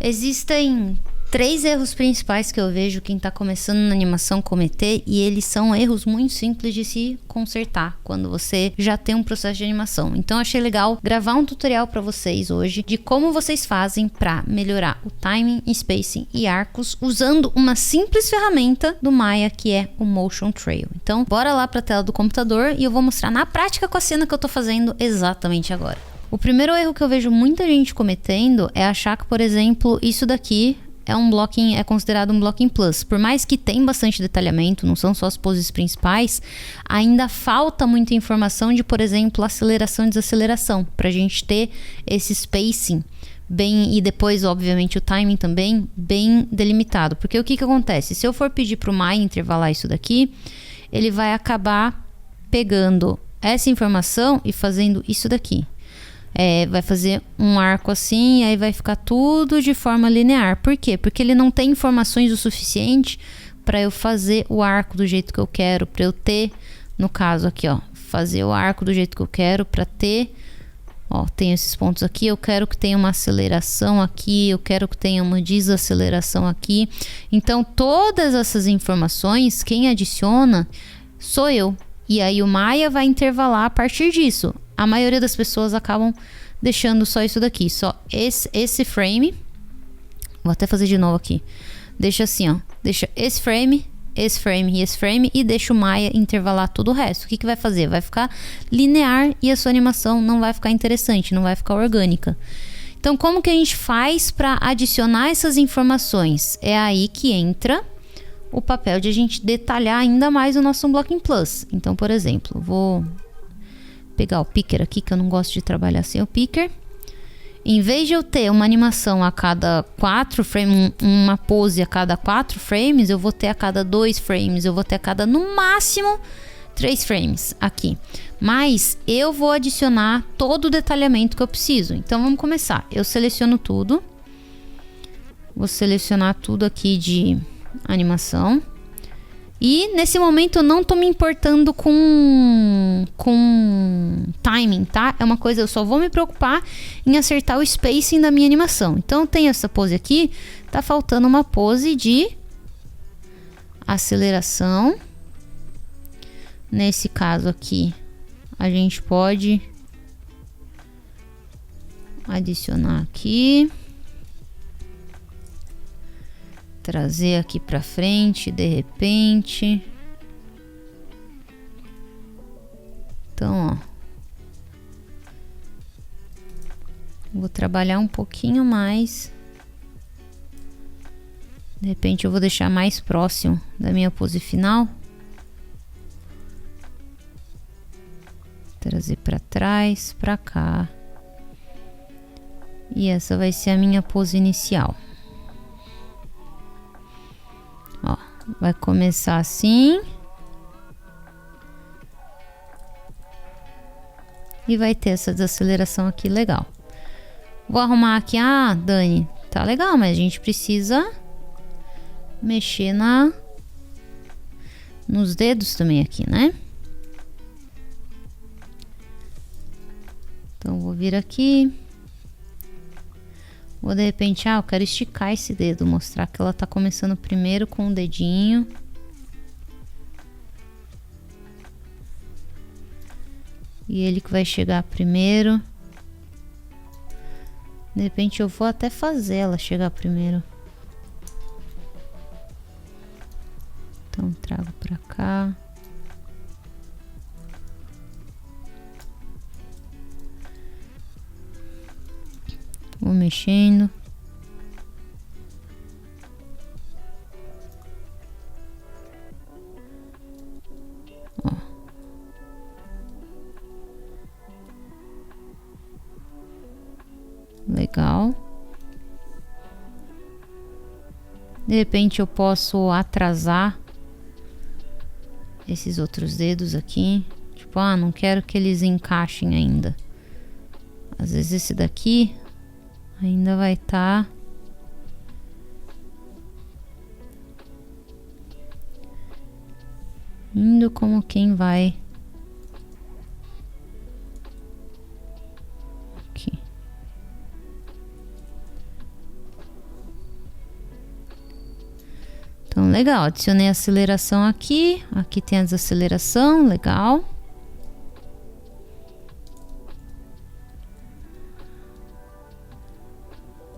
Existem 3 erros principais que eu vejo quem tá começando na animação cometer, e eles são erros muito simples de se consertar quando você já tem um processo de animação. Então achei legal gravar um tutorial para vocês hoje de como vocês fazem para melhorar o timing, spacing e arcos usando uma simples ferramenta do Maya, que é o Motion Trail. Então bora lá para a tela do computador e eu vou mostrar na prática com a cena que eu tô fazendo exatamente agora. O primeiro erro que eu vejo muita gente cometendo é achar que, por exemplo, isso daqui é considerado um blocking plus. Por mais que tem bastante detalhamento, não são só as poses principais, ainda falta muita informação de, por exemplo, aceleração e desaceleração, pra gente ter esse spacing bem, e depois, obviamente, o timing também bem delimitado. Porque o que acontece? Se eu for pedir pro Maya intervalar isso daqui, ele vai acabar pegando essa informação e fazendo isso daqui. Vai fazer um arco assim, aí vai ficar tudo de forma linear. Por quê? Porque ele não tem informações o suficiente para eu fazer o arco do jeito que eu quero, para eu ter, no caso aqui, ó, fazer o arco do jeito que eu quero, para ter, ó, tem esses pontos aqui, eu quero que tenha uma aceleração aqui, eu quero que tenha uma desaceleração aqui. Então, todas essas informações, quem adiciona sou eu. E aí o Maya vai intervalar a partir disso. A maioria das pessoas acabam deixando só isso daqui, só esse frame. Vou até fazer de novo aqui. Deixa assim, ó. Deixa esse frame e esse frame e deixa o Maya intervalar todo o resto. O que vai fazer? Vai ficar linear e a sua animação não vai ficar interessante, não vai ficar orgânica. Então, como que a gente faz para adicionar essas informações? É aí que entra o papel de a gente detalhar ainda mais o nosso Unblocking Plus. Então, por exemplo, vou pegar o picker aqui, que eu não gosto de trabalhar sem o picker. Em vez de eu ter uma animação a cada 4 frames, uma pose a cada 4 frames, eu vou ter a cada 2 frames, eu vou ter a cada, no máximo, 3 frames aqui. Mas eu vou adicionar todo o detalhamento que eu preciso. Então vamos começar. Eu seleciono tudo. Vou selecionar tudo aqui de animação. E nesse momento eu não tô me importando com timing, tá? É uma coisa, eu só vou me preocupar em acertar o spacing da minha animação. Então tem essa pose aqui, tá faltando uma pose de aceleração. Nesse caso aqui, a gente pode adicionar aqui. Trazer aqui pra frente, de repente. Então, ó. Vou trabalhar um pouquinho mais. De repente eu vou deixar mais próximo da minha pose final. Trazer pra trás, pra cá. E essa vai ser a minha pose inicial. Ó, vai começar assim. E vai ter essa desaceleração aqui legal. Vou arrumar aqui. Ah, Dani, tá legal, mas a gente precisa mexer nos dedos também aqui, né? Então vou vir aqui. Vou de repente, eu quero esticar esse dedo, mostrar que ela tá começando primeiro com o dedinho. E ele que vai chegar primeiro. De repente eu vou até fazer ela chegar primeiro. Então trago pra cá. Vou mexendo. Ó. Legal. De repente eu posso atrasar esses outros dedos aqui. Tipo, não quero que eles encaixem ainda. Às vezes esse daqui ainda vai estar indo como quem vai aqui. Então, legal. Adicionei a aceleração aqui. Aqui tem a desaceleração. Legal.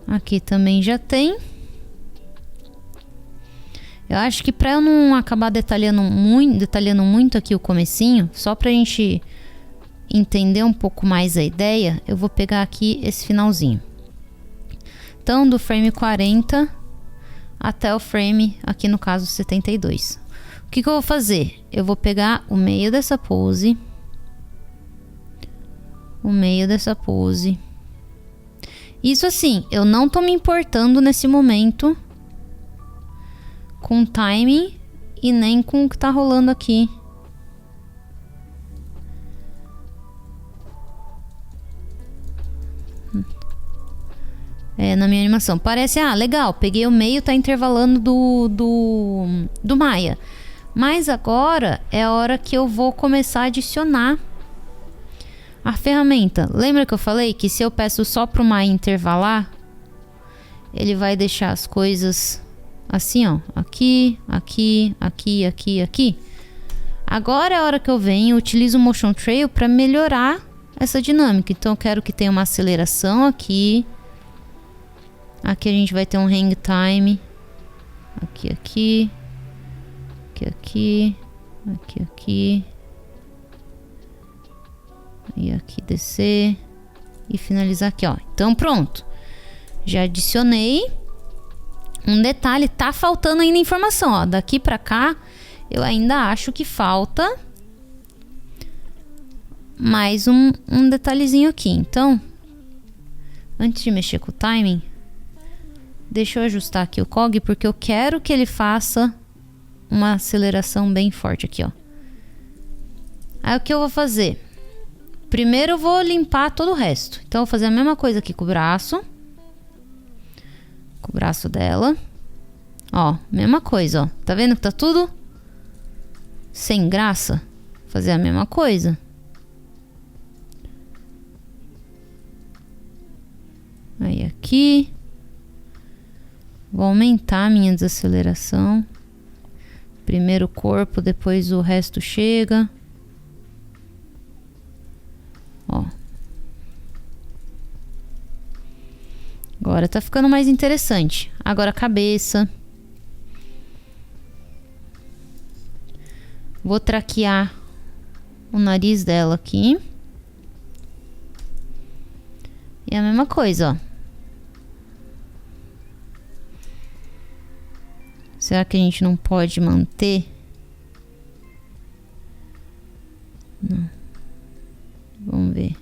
Aqui também já tem. Eu acho que para eu não acabar detalhando muito aqui o comecinho, só pra gente entender um pouco mais a ideia, eu vou pegar aqui esse finalzinho. Então, do frame 40 até o frame, aqui no caso 72. O que eu vou fazer? Eu vou pegar o meio dessa pose. O meio dessa pose. Isso assim, eu não tô me importando nesse momento com o timing e nem com o que tá rolando aqui. Na minha animação. Parece, legal, peguei o meio, tá intervalando do Maya. Mas agora é a hora que eu vou começar a adicionar a ferramenta. Lembra que eu falei que se eu peço só pro Maya intervalar, ele vai deixar as coisas assim, ó. Aqui, aqui, aqui, aqui, aqui. Agora é a hora que eu venho, utilizo o Motion Trail para melhorar essa dinâmica. Então eu quero que tenha uma aceleração aqui. Aqui a gente vai ter um hang time. Aqui, aqui. Aqui, aqui. Aqui, aqui. E aqui descer. E finalizar aqui, ó. Então pronto. Já adicionei. Um detalhe, tá faltando ainda informação, ó. Daqui pra cá, eu ainda acho que falta mais um detalhezinho aqui. Então, antes de mexer com o timing, deixa eu ajustar aqui o cog, porque eu quero que ele faça uma aceleração bem forte aqui, ó. Aí o que eu vou fazer? Primeiro eu vou limpar todo o resto. Então eu vou fazer a mesma coisa aqui com o braço. Com o braço dela. Ó, mesma coisa, ó. Tá vendo que tá tudo sem graça? Vou fazer a mesma coisa. Aí aqui. Vou aumentar a minha desaceleração. Primeiro o corpo, depois o resto chega. Ó. Agora tá ficando mais interessante. Agora a cabeça. Vou traquear o nariz dela aqui. E a mesma coisa, ó. Será que a gente não pode manter? Não. Vamos ver.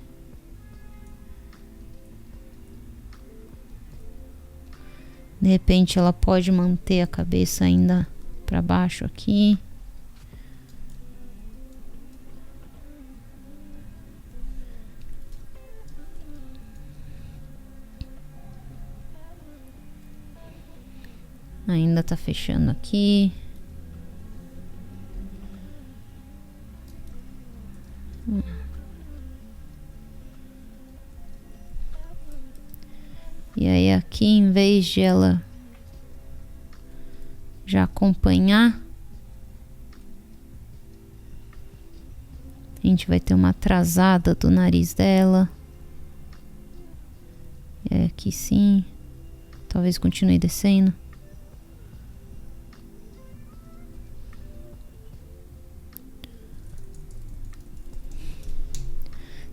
De repente ela pode manter a cabeça ainda para baixo aqui. Ainda tá fechando aqui. E aí aqui, em vez de ela já acompanhar, a gente vai ter uma atrasada do nariz dela. E aqui sim. Talvez continue descendo.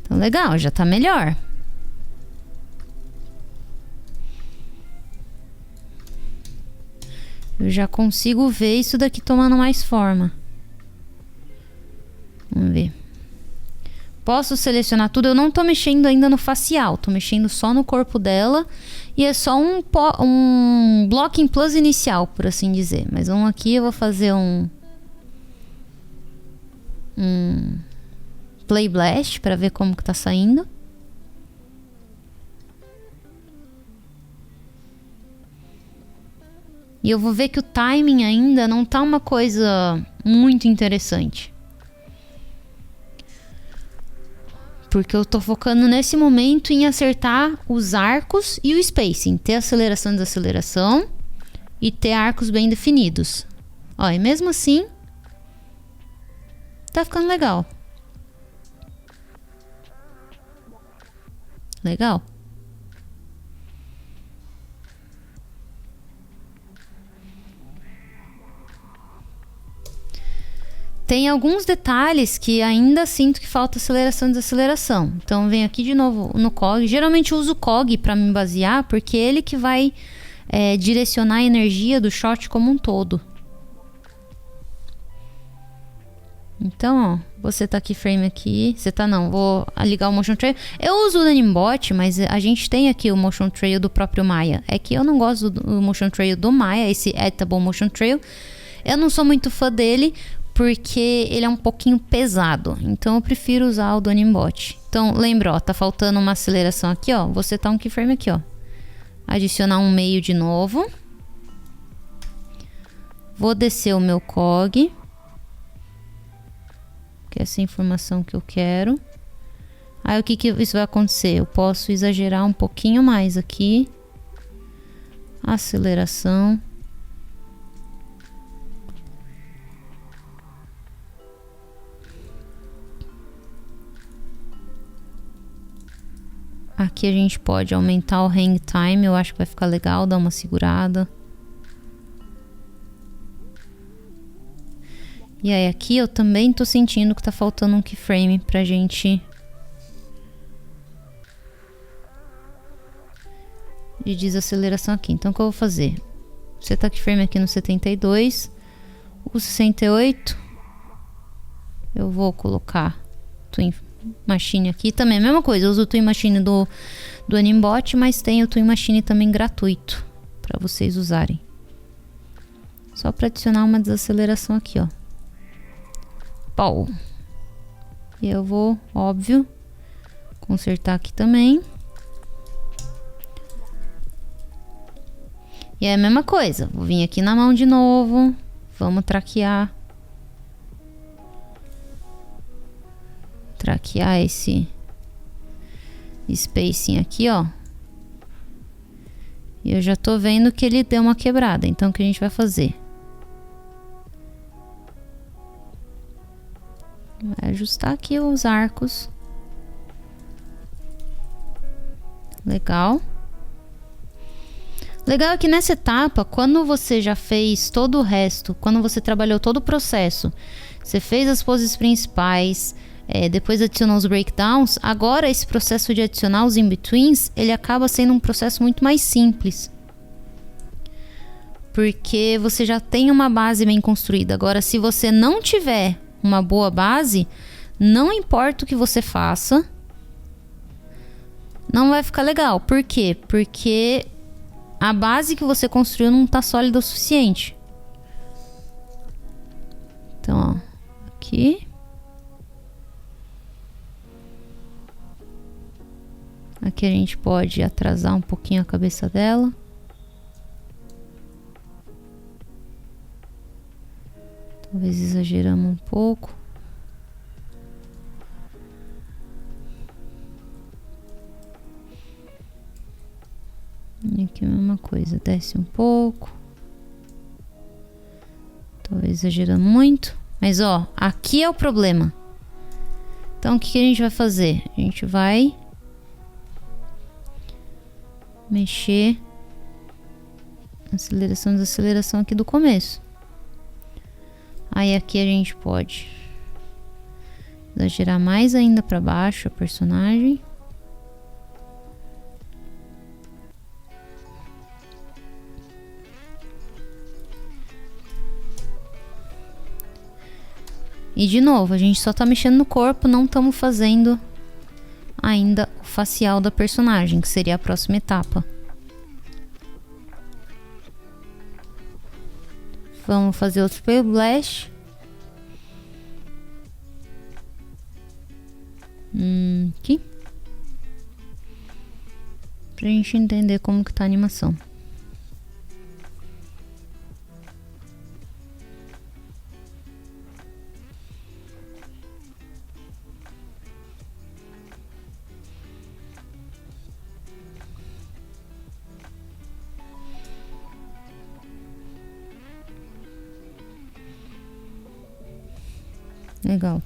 Então, legal, já tá melhor. Eu já consigo ver isso daqui tomando mais forma. Vamos ver. Posso selecionar tudo. Eu não tô mexendo ainda no facial. Tô mexendo só no corpo dela. E é só um Blocking Plus inicial, por assim dizer. Mas vamos aqui, eu vou fazer um Play Blast para ver como que tá saindo. E eu vou ver que o timing ainda não tá uma coisa muito interessante. Porque eu tô focando nesse momento em acertar os arcos e o spacing. Ter aceleração e desaceleração. e ter arcos bem definidos. Ó, e mesmo assim, tá ficando legal. Legal. Tem alguns detalhes que ainda sinto que falta aceleração e desaceleração. Então, venho aqui de novo no cog. Geralmente eu uso o cog para me basear, porque é ele que vai direcionar a energia do shot como um todo. Então, ó, você tá keyframe aqui. Você tá não, vou ligar o Motion Trail. Eu uso o Animbot, mas a gente tem aqui o Motion Trail do próprio Maya. É que eu não gosto do Motion Trail do Maya, esse Editable Motion Trail. Eu não sou muito fã dele, porque ele é um pouquinho pesado. Então eu prefiro usar o do Animbot. Então lembra, ó, tá faltando uma aceleração aqui, ó. Vou setar um keyframe aqui, ó. Adicionar um meio de novo. Vou descer o meu cog, que é essa informação que eu quero. Aí o que isso vai acontecer? Eu posso exagerar um pouquinho mais aqui. Aceleração. Aqui a gente pode aumentar o hang time, eu acho que vai ficar legal, dar uma segurada. E aí aqui eu também tô sentindo que tá faltando um keyframe pra gente de desaceleração aqui. Então o que eu vou fazer? Você tá keyframe aqui no 72, o 68 eu vou colocar Twin Machine aqui também, a mesma coisa. Eu uso o Twin Machine do Animbot, mas tem o Twin Machine também gratuito para vocês usarem. Só para adicionar uma desaceleração aqui, ó. Pau. E eu vou, óbvio, consertar aqui também. E é a mesma coisa. Vou vir aqui na mão de novo. Vamos traquear. Traquear esse spacing aqui, ó. E eu já tô vendo que ele deu uma quebrada. Então o que a gente vai fazer? Vai ajustar aqui os arcos. Legal. Legal é que nessa etapa, quando você já fez todo o resto, quando você trabalhou todo o processo, você fez as poses principais, depois adicionou os breakdowns, agora esse processo de adicionar os in-betweens, ele acaba sendo um processo muito mais simples. Porque você já tem uma base bem construída. Agora, se você não tiver uma boa base, não importa o que você faça, não vai ficar legal. Por quê? Porque a base que você construiu não está sólida o suficiente. Então, ó, aqui. Aqui a gente pode atrasar um pouquinho a cabeça dela. Talvez exageramos um pouco. E aqui a mesma coisa, desce um pouco. Talvez exagerando muito. Mas ó, aqui é o problema. Então o que a gente vai fazer? A gente vai mexer aceleração e desaceleração aqui do começo. Aí aqui a gente pode exagerar mais ainda para baixo a personagem. E de novo, a gente só tá mexendo no corpo, não estamos fazendo ainda o facial da personagem, que seria a próxima etapa. Vamos fazer o Spray Blast. Aqui. Pra gente entender como que tá a animação. Legal.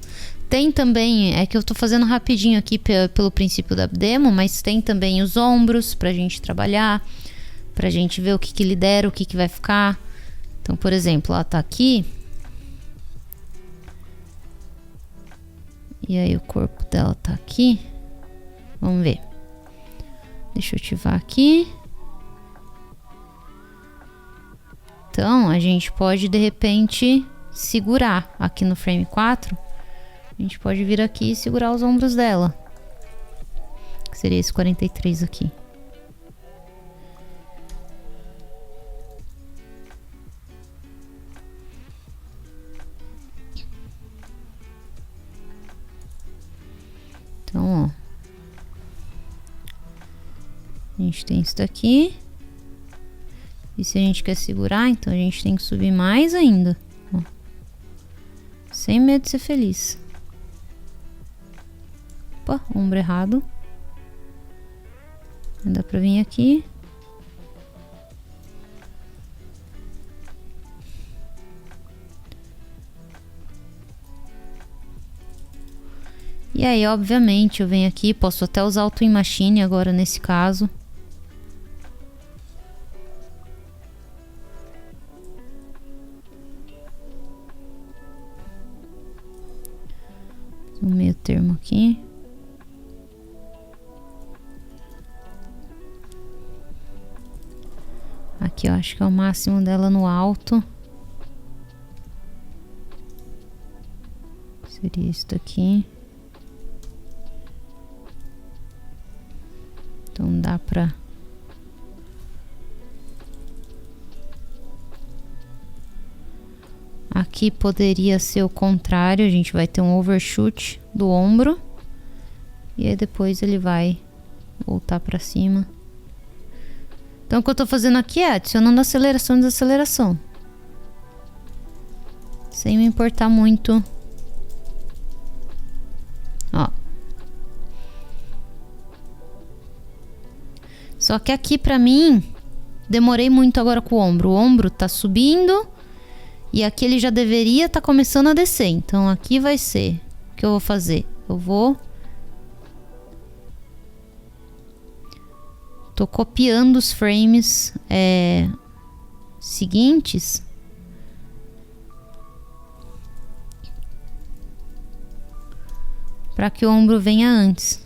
Tem também, é que eu tô fazendo rapidinho aqui pelo princípio da demo, mas tem também os ombros pra gente trabalhar, pra gente ver o que lidera, o que vai ficar. Então, por exemplo, ela tá aqui. E aí o corpo dela tá aqui. Vamos ver. Deixa eu ativar aqui. Então, a gente pode, de repente, segurar aqui no frame 4. A gente pode vir aqui e segurar os ombros dela. Que seria esse 43 aqui. Então, ó. A gente tem isso daqui. E se a gente quer segurar, então a gente tem que subir mais ainda. Ó. Sem medo de ser feliz. Opa, ombro errado. Dá pra vir aqui. E aí, obviamente, eu venho aqui, posso até usar o Twin Machine agora nesse caso. Um meio termo aqui. Aqui eu acho que é o máximo dela no alto. Seria isso daqui. Então dá pra... Aqui poderia ser o contrário, a gente vai ter um overshoot do ombro. E aí depois ele vai voltar pra cima. Então o que eu tô fazendo aqui é adicionando aceleração e desaceleração. Sem me importar muito. Ó. Só que aqui pra mim, demorei muito agora com o ombro. O ombro tá subindo e aqui ele já deveria estar começando a descer. Então aqui vai ser o que eu vou fazer. Eu vou... Tô copiando os frames seguintes. Para que o ombro venha antes.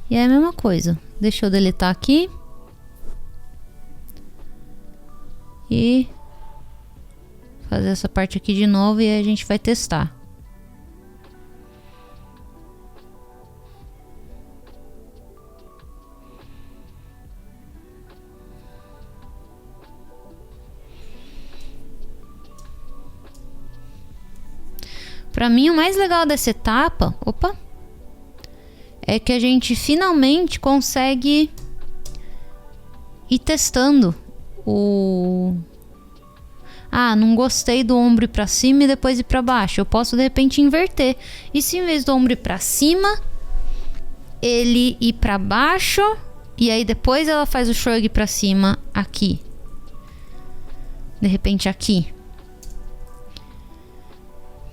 E é a mesma coisa. Deixa eu deletar aqui. E fazer essa parte aqui de novo e aí a gente vai testar. Para mim, o mais legal dessa etapa, é que a gente finalmente consegue ir testando o... Ah, não gostei do ombro ir para cima e depois ir para baixo. Eu posso de repente inverter. E se em vez do ombro ir para cima, ele ir para baixo e aí depois ela faz o shrug para cima aqui. De repente aqui.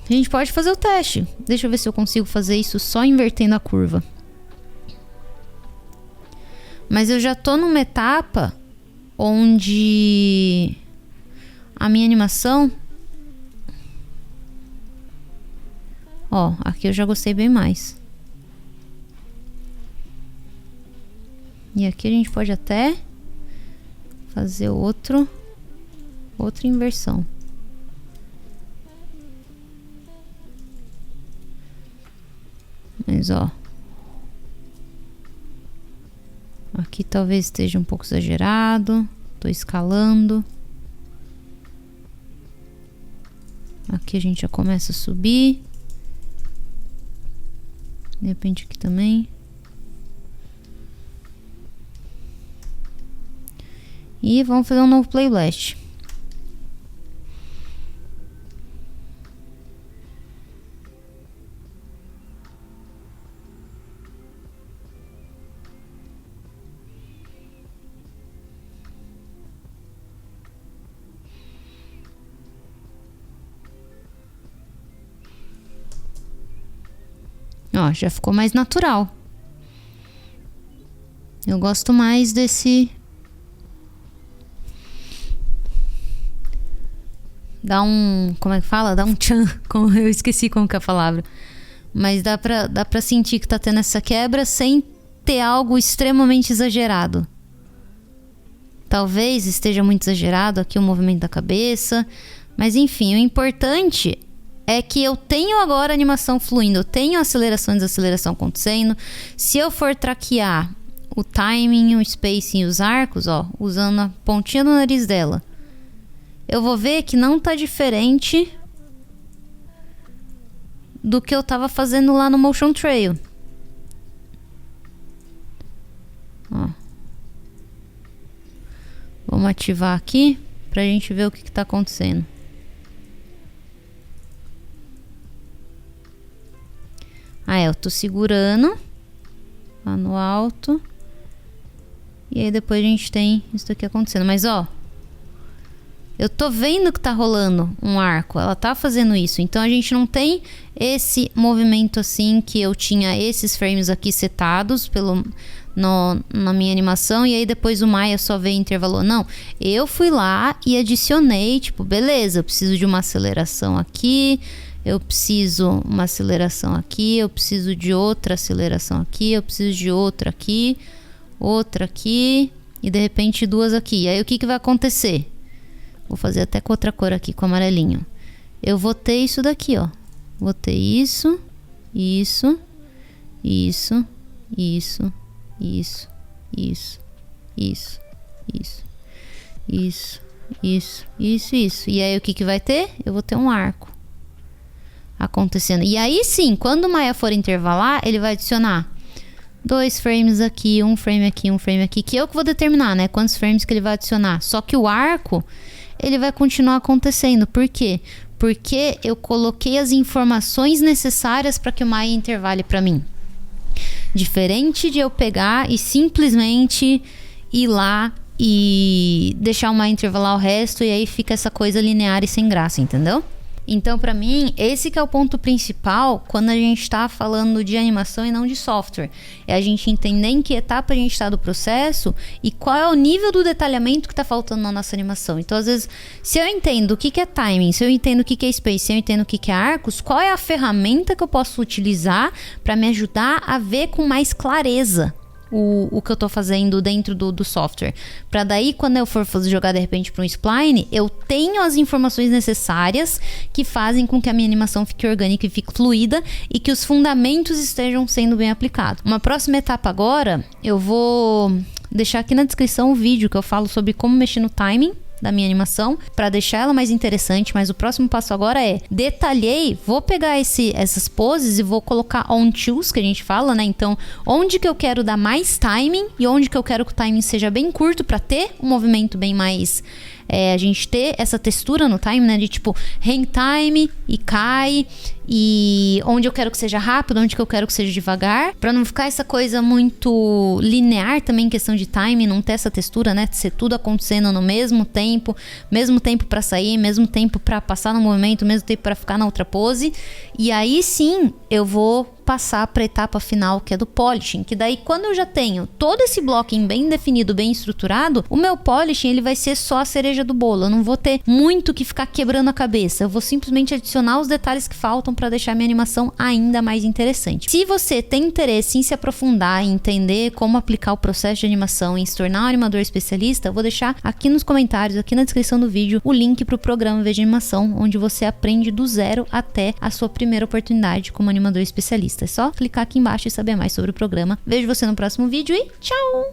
A gente pode fazer o teste. Deixa eu ver se eu consigo fazer isso só invertendo a curva. Mas eu já tô numa etapa onde a minha animação... Ó, aqui eu já gostei bem mais. E aqui a gente pode até fazer outra inversão. Mas ó, aqui talvez esteja um pouco exagerado. Tô escalando. Aqui a gente já começa a subir. De repente aqui também. E vamos fazer um novo playblast. Ó, já ficou mais natural. Eu gosto mais desse... Dá um... Como é que fala? Dá um tchan. Eu esqueci como que é a palavra. Mas dá pra sentir que tá tendo essa quebra sem ter algo extremamente exagerado. Talvez esteja muito exagerado aqui o movimento da cabeça. Mas enfim, o importante é que eu tenho agora a animação fluindo. Eu tenho aceleração e desaceleração acontecendo. Se eu for traquear o timing, o spacing e os arcos, ó, usando a pontinha do nariz dela, eu vou ver que não tá diferente do que eu tava fazendo lá no Motion Trail. Ó. Vamos ativar aqui pra gente ver o que tá acontecendo. Eu tô segurando lá no alto. E aí depois a gente tem isso aqui acontecendo. Mas ó, eu tô vendo que tá rolando um arco. Ela tá fazendo isso. Então a gente não tem esse movimento assim que eu tinha esses frames aqui setados na minha animação. E aí depois o Maya só veio e intervalou. Não, eu fui lá e adicionei. Tipo, beleza, eu preciso de uma aceleração aqui. Eu preciso uma aceleração aqui. Eu preciso de outra aceleração aqui. Eu preciso de outra aqui. Outra aqui. E de repente duas aqui. Aí o que vai acontecer? Vou fazer até com outra cor aqui, com amarelinho. Eu vou ter isso daqui, ó. Vou ter isso. Isso. Isso. Isso. Isso. Isso. Isso. Isso. Isso. Isso. Isso. Isso. E aí o que vai ter? Eu vou ter um arco acontecendo. E aí sim, quando o Maya for intervalar, ele vai adicionar 2 frames aqui, um frame aqui, um frame aqui, que eu que vou determinar, né? Quantos frames que ele vai adicionar. Só que o arco, ele vai continuar acontecendo. Por quê? Porque eu coloquei as informações necessárias para que o Maya intervale para mim. Diferente de eu pegar e simplesmente ir lá e deixar o Maya intervalar o resto, e aí fica essa coisa linear e sem graça, entendeu? Então, para mim, esse que é o ponto principal quando a gente está falando de animação e não de software. É a gente entender em que etapa a gente está do processo e qual é o nível do detalhamento que está faltando na nossa animação. Então, às vezes, se eu entendo o que é timing, se eu entendo o que é space, se eu entendo o que é arcos, qual é a ferramenta que eu posso utilizar para me ajudar a ver com mais clareza o que eu tô fazendo dentro do software, para daí quando eu for jogar de repente para um spline, eu tenho as informações necessárias que fazem com que a minha animação fique orgânica e fique fluida e que os fundamentos estejam sendo bem aplicados. Uma próxima etapa agora, eu vou deixar aqui na descrição o vídeo que eu falo sobre como mexer no timing da minha animação, para deixar ela mais interessante. Mas o próximo passo agora é detalhei, vou pegar essas poses e vou colocar on choose, que a gente fala, né? Então, onde que eu quero dar mais timing e onde que eu quero que o timing seja bem curto para ter um movimento bem mais... a gente ter essa textura no time, né? De tipo, hang time e cai. E onde eu quero que seja rápido, onde que eu quero que seja devagar. Pra não ficar essa coisa muito linear também em questão de time. Não ter essa textura, né? Ser tudo acontecendo no mesmo tempo. Mesmo tempo pra sair, mesmo tempo pra passar no movimento, mesmo tempo pra ficar na outra pose. E aí sim, eu vou passar para a etapa final, que é do polishing, que daí quando eu já tenho todo esse blocking bem definido, bem estruturado, o meu polishing ele vai ser só a cereja do bolo. Eu não vou ter muito que ficar quebrando a cabeça, eu vou simplesmente adicionar os detalhes que faltam para deixar minha animação ainda mais interessante. Se você tem interesse em se aprofundar, em entender como aplicar o processo de animação, em se tornar um animador especialista, eu vou deixar aqui nos comentários, aqui na descrição do vídeo, o link para o programa V de Animação, onde você aprende do zero até a sua primeira oportunidade como animador especialista. É só clicar aqui embaixo e saber mais sobre o programa. Vejo você no próximo vídeo e tchau!